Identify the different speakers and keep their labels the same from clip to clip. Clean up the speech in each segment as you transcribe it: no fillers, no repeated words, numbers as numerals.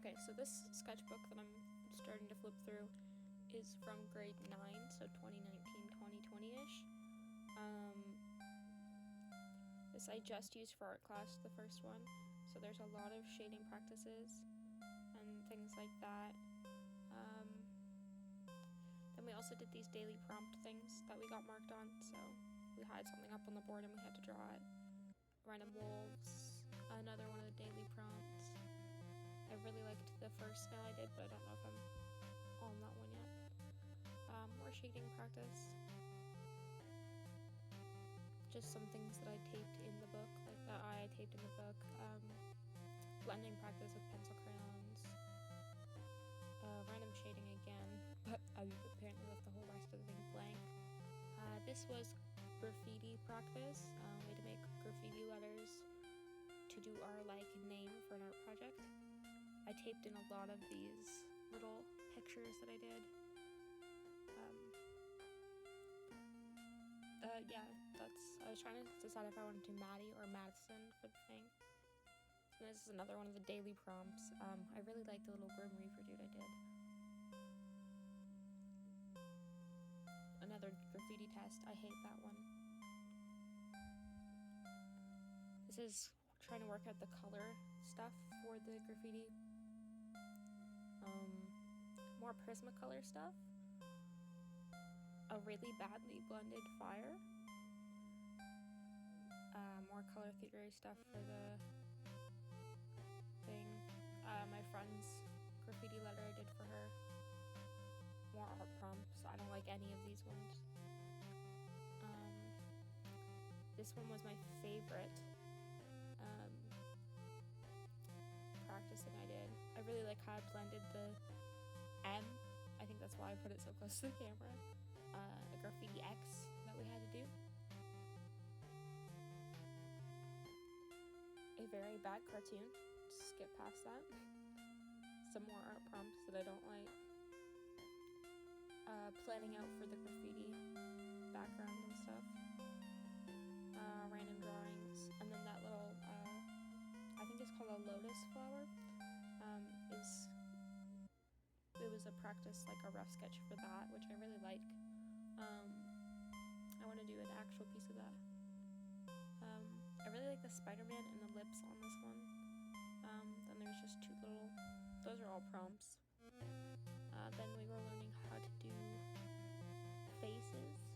Speaker 1: Okay, so this sketchbook that I'm starting to flip through is from grade 9, so 2019, 2020-ish. This I just used for art class, the first one, so there's a lot of shading practices and things like that. Then we also did these daily prompt things that we got marked on, so we had something up on the board and we had to draw it. Random wolves, another one of the daily prompts. I really liked the first snail I did, but I don't know if I'm on that one yet. More shading practice. Just some things that I taped in the book, like that I taped in the book. Blending practice with pencil crayons. Random shading again, but I apparently left the whole rest of the thing blank. This was graffiti practice. We had to make graffiti letters to do our name for an art project. I taped in a lot of these little pictures that I did. I was trying to decide if I wanted to do Maddie or Madison for the thing. And this is another one of the daily prompts. I really like the little Grim Reaper dude I did. Another graffiti test. I hate that one. This is trying to work out the color stuff for the graffiti. More Prismacolor stuff. A really badly blended fire. More color theory stuff for the thing. My friend's graffiti letter I did for her. More art prompts. I don't like any of these ones. This one was my favorite practicing I did. I really like how I blended the M. I think that's why I put it so close to the camera. A graffiti X that we had to do. A very bad cartoon. Skip past that. Some more art prompts that I don't like. Planning out for the graffiti background and stuff. Random drawings. And then that little, I think it's called a lotus flower. It was a practice, like a rough sketch for that, which I really like. I want to do an actual piece of that. I really like the Spider-Man and the lips on this one. Then there's just two little, those are all prompts. Then we were learning how to do faces.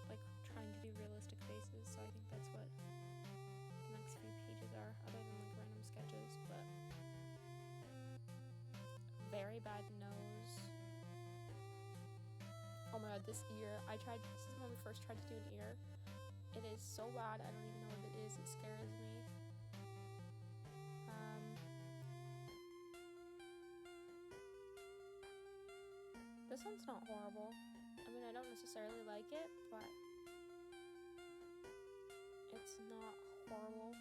Speaker 1: Like trying to do realistic faces, so I think that's what the next few pages are, other than like random sketches, but very bad nose. Oh my god, this ear, this is when we first tried to do an ear. It is so bad, I don't even know what it is, it scares me. This one's not horrible. I mean, I don't necessarily like it, but it's not horrible.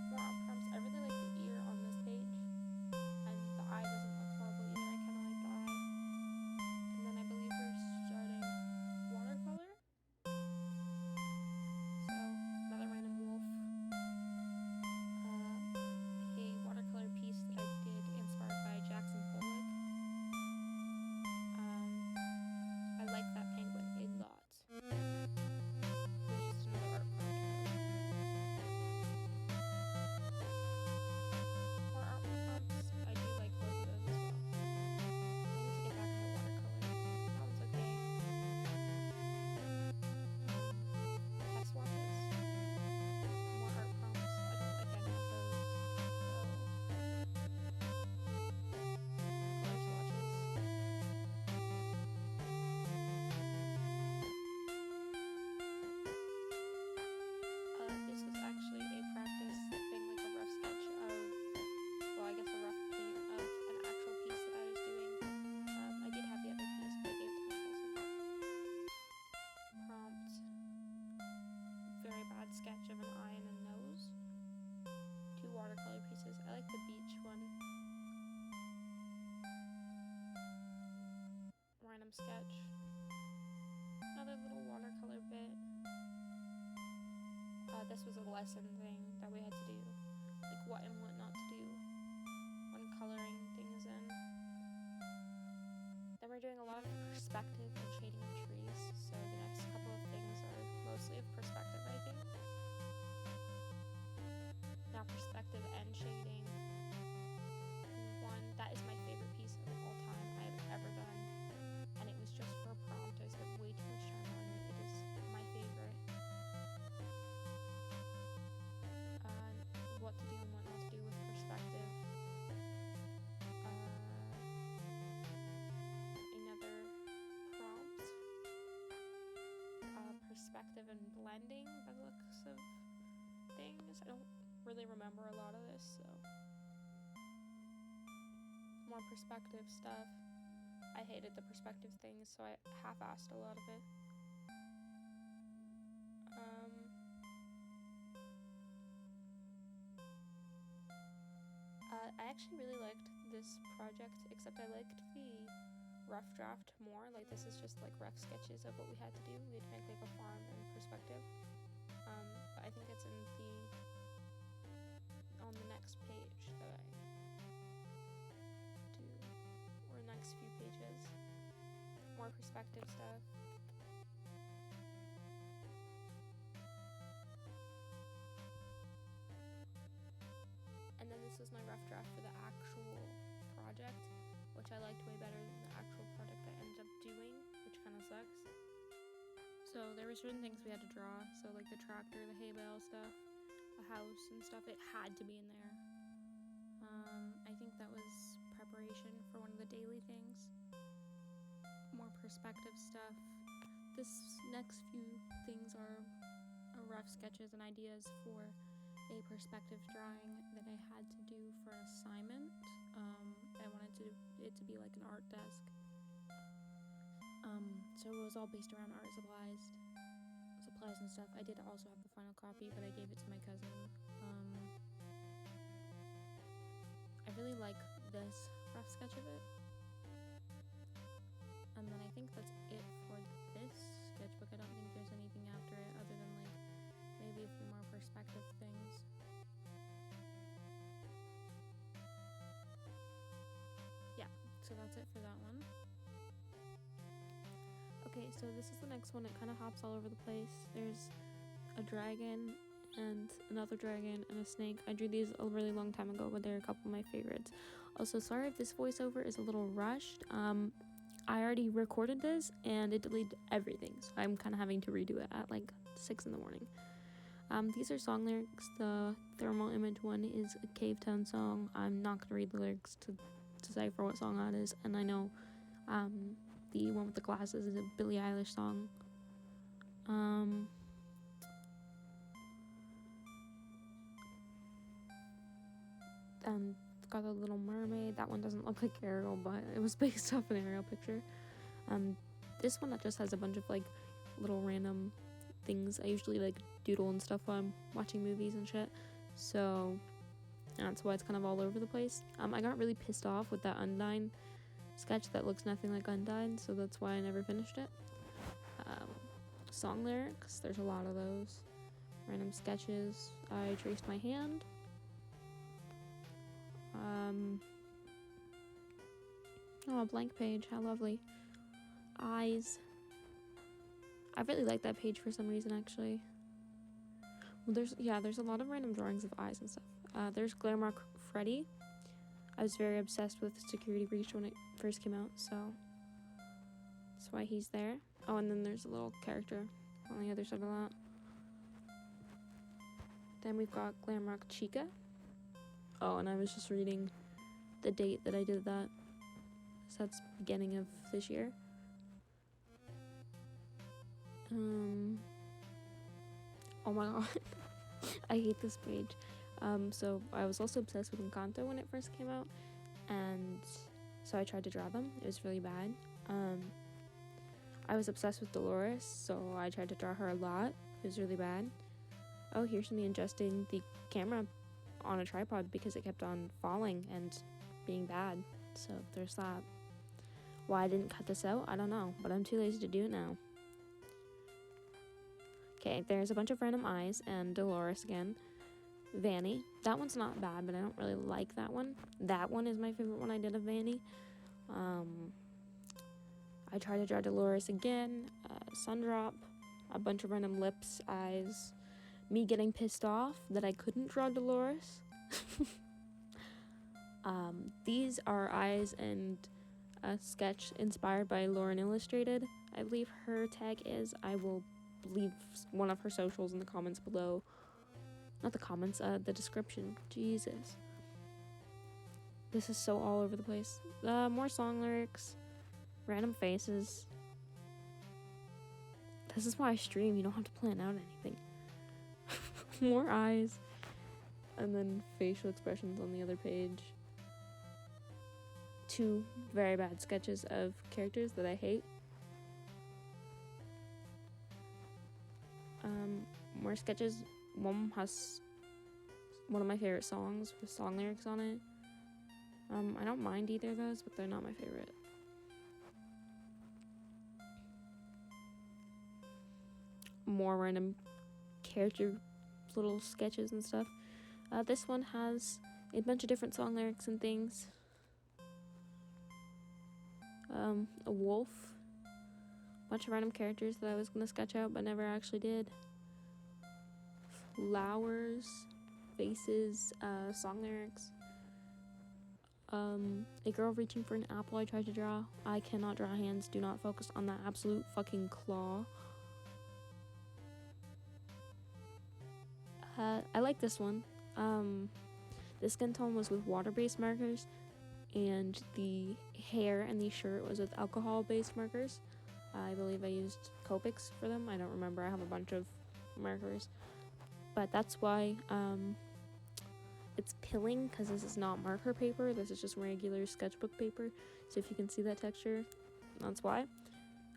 Speaker 1: More art prompts. I really like the ear on this page. And the eye doesn't look horrible either. I kind of like the eye. And then I believe we're starting watercolor. So, another random wolf. A watercolor piece that I did inspired by Jackson Pollock. I like that penguin a lot. There's just another art prompt. More art prompts. I do like both of those as well. I need to get back into watercolor. That one's okay. Test watches. More art prompts. I don't like any of those. Color swatches. This was actually a practice thing, like a rough sketch of, well, I guess a rough paint of an actual piece that I was doing. I did have the other piece, but I gave it to my cousin. Prompt. Very bad sketch of an eye and a nose. Two watercolor pieces. I like the beach one. Random sketch. Another little watercolor bit. This was a lesson thing that we had to do, like what and what not to do when coloring things in. Then we're doing a lot of perspective and shading of trees, so the next couple of things are mostly of perspective, I think. Now perspective and shading. One, that is my favorite piece of all time I have ever done, and it was just for a prompt. I spent way too much time on it. It is my favorite. What to do and what not to do with perspective. Another prompt. Perspective and blending by the looks of things. I don't really remember a lot of this, so more perspective stuff. I hated the perspective things, so I half-assed a lot of it. I actually really liked this project, except I liked the rough draft more. Like, this is just like rough sketches of what we had to do. We had to make like a farm in perspective. But I think it's on the next page that I do, or next few pages. More perspective stuff. And then this was my rough draft for the actual project, which I liked way better than the actual project I ended up doing, which kind of sucks. So there were certain things we had to draw, so like the tractor, the hay bale stuff, a house and stuff, it had to be in there. I think that was preparation for one of the daily things. More perspective stuff. This next few things are rough sketches and ideas for a perspective drawing that I had to do for an assignment. I wanted it to be like an art desk. So it was all based around art supplies and stuff. I did also have the final copy, but I gave it to my cousin. I really like this rough sketch of it. And then I think that's it for this sketchbook. I don't think there's anything after it other than like maybe a few more perspective things. Yeah, so that's it for that one. Okay, so this is the next one. It kind of hops all over the place. There's a dragon and another dragon and a snake. I drew these a really long time ago, but they're a couple of my favorites. Also, sorry if this voiceover is a little rushed. I already recorded this and it deleted everything, so I'm kind of having to redo it at like 6 in the morning. These are song lyrics. The thermal image one is a cave tone song. I'm not going to read the lyrics to decipher what song that is, and I know the one with the glasses is a Billie Eilish song. And got a little mermaid. That one doesn't look like Ariel, but it was based off an Ariel picture. This one that just has a bunch of like little random things. I usually like doodle and stuff while I'm watching movies and shit, so that's why it's kind of all over the place. I got really pissed off with that Undine sketch that looks nothing like Undine, so that's why I never finished it. Song lyrics, there's a lot of those. Random sketches. I traced my hand. Oh, a blank page, how lovely. Eyes. I really like that page for some reason, actually. Well, there's a lot of random drawings of eyes and stuff. There's Glamrock Freddy. I was very obsessed with Security Breach when it first came out, so that's why he's there. Oh, and then there's a little character on the other side of that. Then we've got Glamrock Chica. Oh, and I was just reading the date that I did that. So that's beginning of this year. Oh my god. I hate this page. So I was also obsessed with Encanto when it first came out, and so I tried to draw them. It was really bad. I was obsessed with Dolores, so I tried to draw her a lot. It was really bad. Oh, here's me adjusting the camera on a tripod because it kept on falling and being bad. So there's that. Why I didn't cut this out, I don't know, but I'm too lazy to do it now. Okay, Okay, there's a bunch of random eyes and Dolores again. Vanny. That one's not bad, but I don't really like that one. That one is my favorite one I did of Vanny. I tried to draw Dolores again. Sundrop. A bunch of random lips, eyes. Me getting pissed off that I couldn't draw Dolores. These are eyes and a sketch inspired by Lauren Illustrated. I believe her tag is. I will leave one of her socials in the comments below. Not the comments, the description. Jesus. This is so all over the place. More song lyrics. Random faces. This is why I stream. You don't have to plan out anything. More eyes. And then facial expressions on the other page. 2 very bad sketches of characters that I hate. More sketches. One has one of my favorite songs with song lyrics on it. I don't mind either of those, but they're not my favorite. More random character little sketches and stuff. This one has a bunch of different song lyrics and things. A wolf. Bunch of random characters that I was gonna sketch out but never actually did. Flowers, faces, song lyrics. A girl reaching for an apple I tried to draw. I cannot draw hands. Do not focus on that absolute fucking claw. I like this one. The skin tone was with water-based markers, and the hair and the shirt was with alcohol-based markers. I believe I used Copics for them. I don't remember. I have a bunch of markers. But that's why it's pilling, because this is not marker paper. This is just regular sketchbook paper. So if you can see that texture, that's why.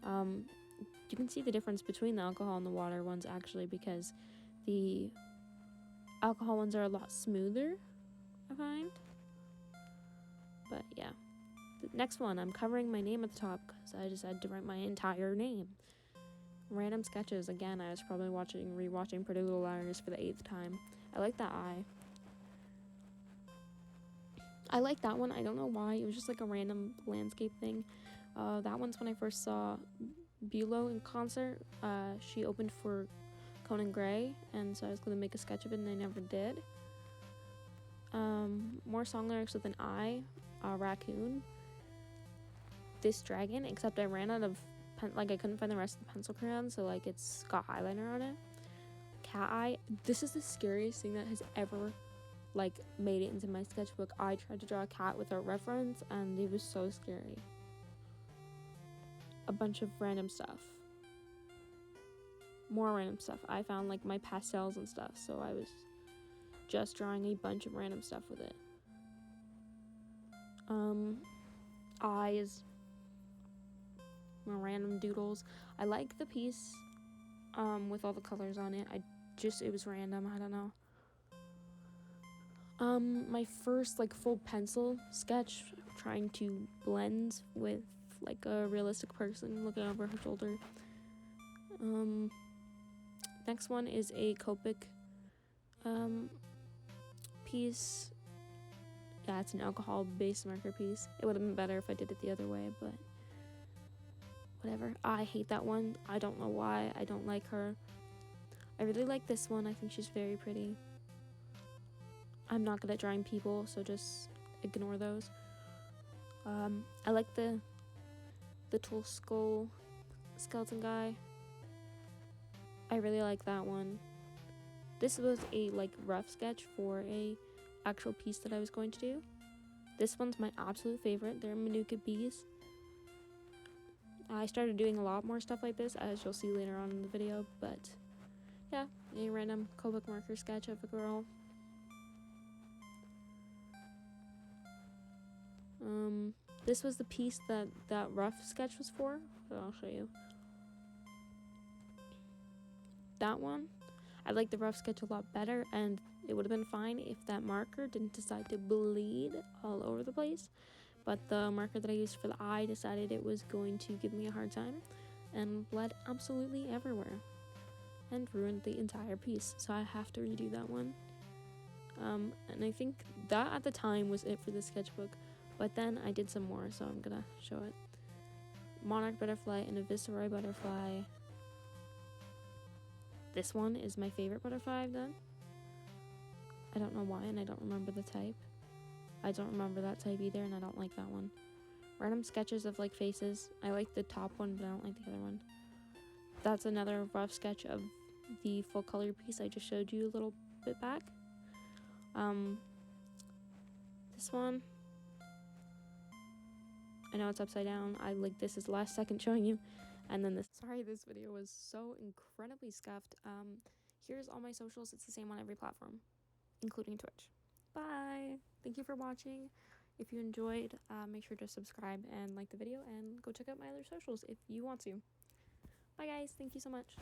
Speaker 1: You can see the difference between the alcohol and the water ones, actually, because the alcohol ones are a lot smoother, I find. But yeah. The next one, I'm covering my name at the top because I decided to write my entire name. Random sketches. Again, I was probably rewatching Pretty Little Liars for the 8th time. I like that eye. I like that one. I don't know why. It was just like a random landscape thing. That one's when I first saw Bulow in concert. She opened for Conan Gray, and so I was going to make a sketch of it, and I never did. More song lyrics with an eye. Raccoon. This dragon, except I ran out of I couldn't find the rest of the pencil crayon, so like it's got highlighter on it. Cat eye. This is the scariest thing that has ever like made it into my sketchbook. I tried to draw a cat without reference, and it was so scary. A bunch of random stuff. More random stuff. I found like my pastels and stuff, so I was just drawing a bunch of random stuff with it. Eyes. More random doodles. I like the piece with all the colors on it. It was random. I don't know. My first like full pencil sketch, trying to blend with like a realistic person looking over her shoulder. Next one is a Copic piece. Yeah, it's an alcohol-based marker piece. It would have been better if I did it the other way, but whatever. I hate that one. I don't know why. I don't like her. I really like this one. I think she's very pretty. I'm not good at drawing people, so just ignore those. I like the little skull skeleton guy. I really like that one. This was a like rough sketch for a actual piece that I was going to do. This one's my absolute favorite. They're Manuka bees. I started doing a lot more stuff like this, as you'll see later on in the video, but yeah, a random Copic marker sketch of a girl. This was the piece that rough sketch was for, so I'll show you. That one, I like the rough sketch a lot better, and it would have been fine if that marker didn't decide to bleed all over the place, but the marker that I used for the eye decided it was going to give me a hard time and bled absolutely everywhere. and ruined the entire piece, so I have to redo that one. And I think that at the time was it for the sketchbook, but then I did some more, so I'm gonna show it. Monarch butterfly and a Viceroy butterfly. This one is my favorite butterfly I've done. I don't know why, and I don't remember the type. I don't remember that type either, and I don't like that one. Random sketches of like faces. I like the top one, but I don't like the other one. That's another rough sketch of the full color piece I just showed you a little bit back. This one, I know it's upside down. I like this is the last second showing you. And then this, sorry this video was so incredibly scuffed. Here's all my socials. It's the same on every platform, including Twitch. Bye. Thank you for watching. If you enjoyed, make sure to subscribe and like the video, and go check out my other socials if you want to. Bye guys. Thank you so much.